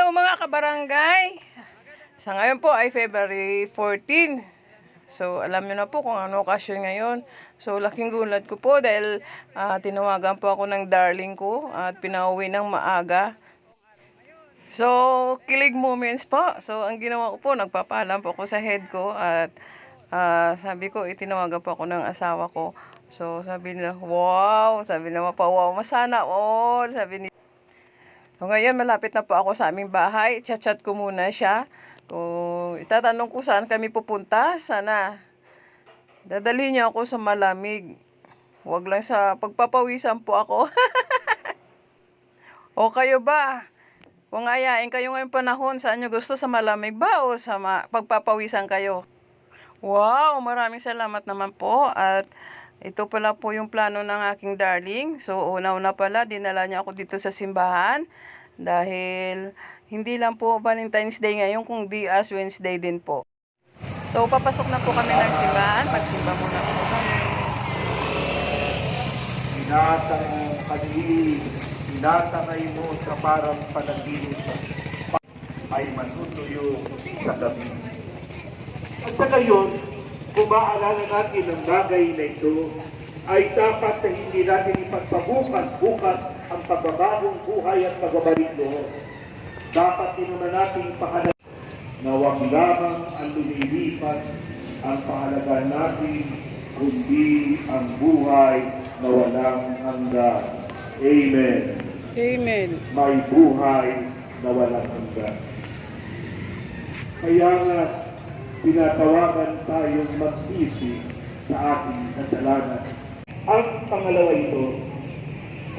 Hello mga kabarangay! Sa ngayon po ay February 14. So alam niyo na po kung ano okasyon ngayon. So laking gulat ko po dahil tinawagan po ako ng darling ko at pinauwi ng maaga. So kilig moments po. So ang ginawa ko po, nagpapaalam po ako sa head ko at sabi ko, itinawagan po ako ng asawa ko. So sabi nila, wow! Sabi nila, wow, masana all! Sabi ni So, ngayon, malapit na po ako sa aming bahay. Chat-chat ko muna siya. Kung itatanong ko saan kami pupunta, sana dadalhin niya ako sa malamig. Huwag lang sa pagpapawisan po ako. O kayo ba? Kung ayain kayo ngayong panahon, saan nyo gusto? Sa malamig ba o sa pagpapawisan kayo? Wow, maraming salamat naman po. At ito pala po yung plano ng aking darling. So, una-una pala, dinala niya ako dito sa simbahan. Dahil hindi lang po Valentine's Day ngayon, kundi as Wednesday din po. So, papasok na po kami ng simbahan. Pagsimba muna po kami. Tinatangay mo sa parang panaginip ay matutuyo sa gabi. At sa gayon, kung maalala natin ang bagay na ito, ay dapat na hindi natin ipagpabukas-bukas ang pagbabagong buhay at pagbabalik loob. Dapat din naman natin ipahalaga na huwag lamang ang lumilipas ang pahalaga natin, kundi ang buhay na walang hanggan. Amen. Amen. May buhay na walang hanggan. Kaya nga, tinatawagan tayong magsisi sa ating kasalanan. Ang pangalawa ito,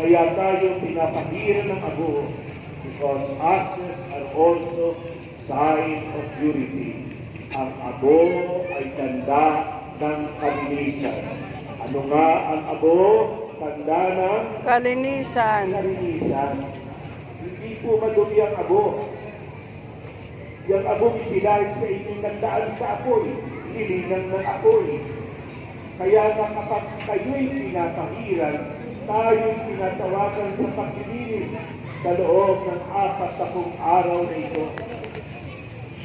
kaya tayo pinapahiran ng abo because ashes are also sign of purity. Ang abo ay tanda ng kalinisan. Ano nga ang abo? Tanda ng Kalinisan. Hindi po madumi ang abo. Yung abo ipinahit sa inyong tandaan sa apoy. Hilingan ng apoy. Kaya na kapag kayo'y pinapahiran, tayo'y pinatawagan sa paglilinis sa loob ng 40 araw na ito.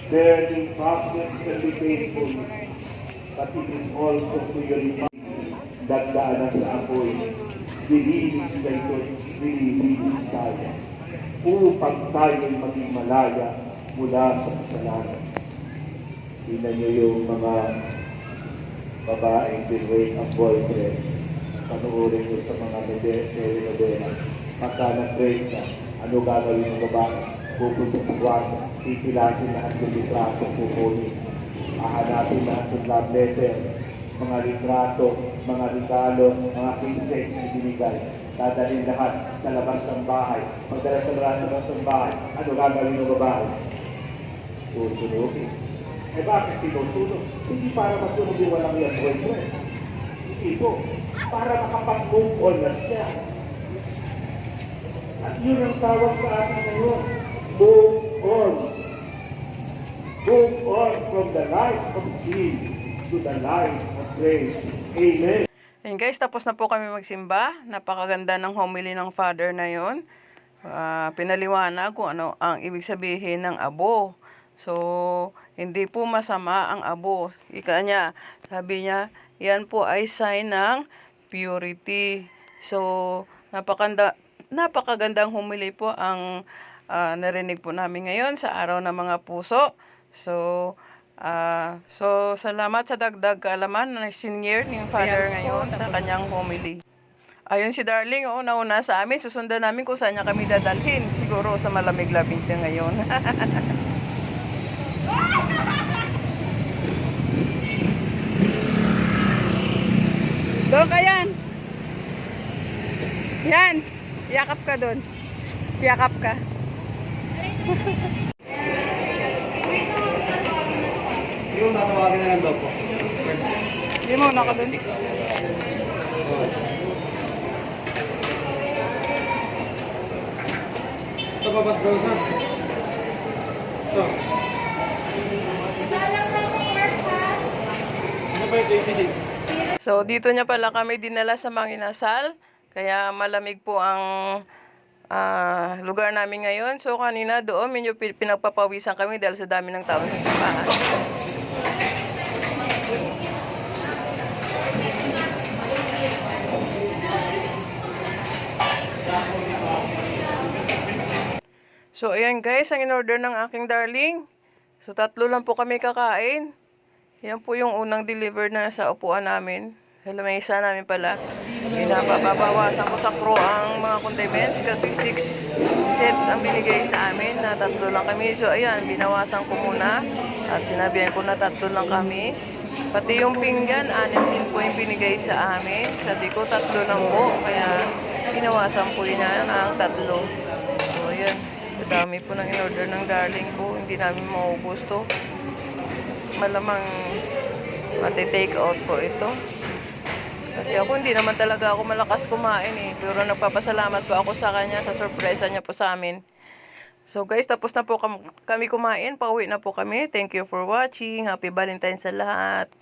Burning process can be painful, but it is also purifying. Dagdaanan sa apoy, dilinis na ito, dilinis tayo, upang tayo'y maging malaya mula sa kasalanan. Tingnan niyo yung mga babaeng pinwait ang boyfriend. Panuorin nyo sa mga novela. Pagka nag-trace na, ano gagawin ng babae? Pupunta sa kwarto, titilasin lahat ng litrato, kukunin. Hahanapin lahat ng love letter, mga litrato, mga regalo, mga pinset na binigay. Dadalhin lahat sa labas ng bahay. Pagdala sa labas ng bahay, ano gagawin ng babae? Susunugin. Eh bakit sinusunod? Hindi para masunod yung walang yan boyfriend. Hindi po. Para makapag-move on na siya. At yun ang tawag sa atin ngayon. Move on. Move on from the life of sin to the life of grace. Amen. Ayun guys, tapos na po kami magsimba. Napakaganda ng homily ng Father na yon. Pinaliwanag kung ano ang ibig sabihin ng abo. So, hindi po masama ang abo. Ika niya, sabi niya, yan po ay sign ng purity. So, napakagandang humili po ang narinig po namin ngayon sa araw ng mga puso. So, salamat sa dagdag kaalaman na senior ni Father ngayon sa kanyang homily. Ayun si Darling, nauna sa amin. Susundan namin kung saan niya kami dadalhin. Siguro sa malamig labing ngayon. Doon ka yan. Yan. Yakap ka doon. Yakap ka. Yung natawagin na lang daw po. Hindi mo na ka doon. Sa babas daw na. Ito. Ano ba yung 26? So, dito niya pala kami dinala sa Manginasal. Kaya malamig po ang lugar namin ngayon. So kanina doon medyo pinagpapawisan kami dahil sa dami ng tao sa simbahan. So ayan guys, ang in-order ng aking darling. So 3 lang po kami kakain. Yan po yung unang deliver na sa upuan namin. Sa lamesa namin pala. Pinapabawasan ko sa crew ang mga condiments kasi 6 sets ang binigay sa amin na 3 lang kami. So ayan, binawasan ko muna at sinabihan ko na 3 lang kami. Pati yung pinggan, 6 din po yung binigay sa amin. Sabi ko 3 lang po, kaya binawasan po niya ng 3. So ayan, dami po ng in-order ng darling ko. Hindi namin maubos to. Malamang mati-take out po ito. Kasi ako hindi naman talaga ako malakas kumain eh. Pero nagpapasalamat po ako sa kanya sa sorpresa niya po sa amin. So guys, tapos na po kami kumain. Pauwi na po kami. Thank you for watching. Happy Valentine's sa lahat.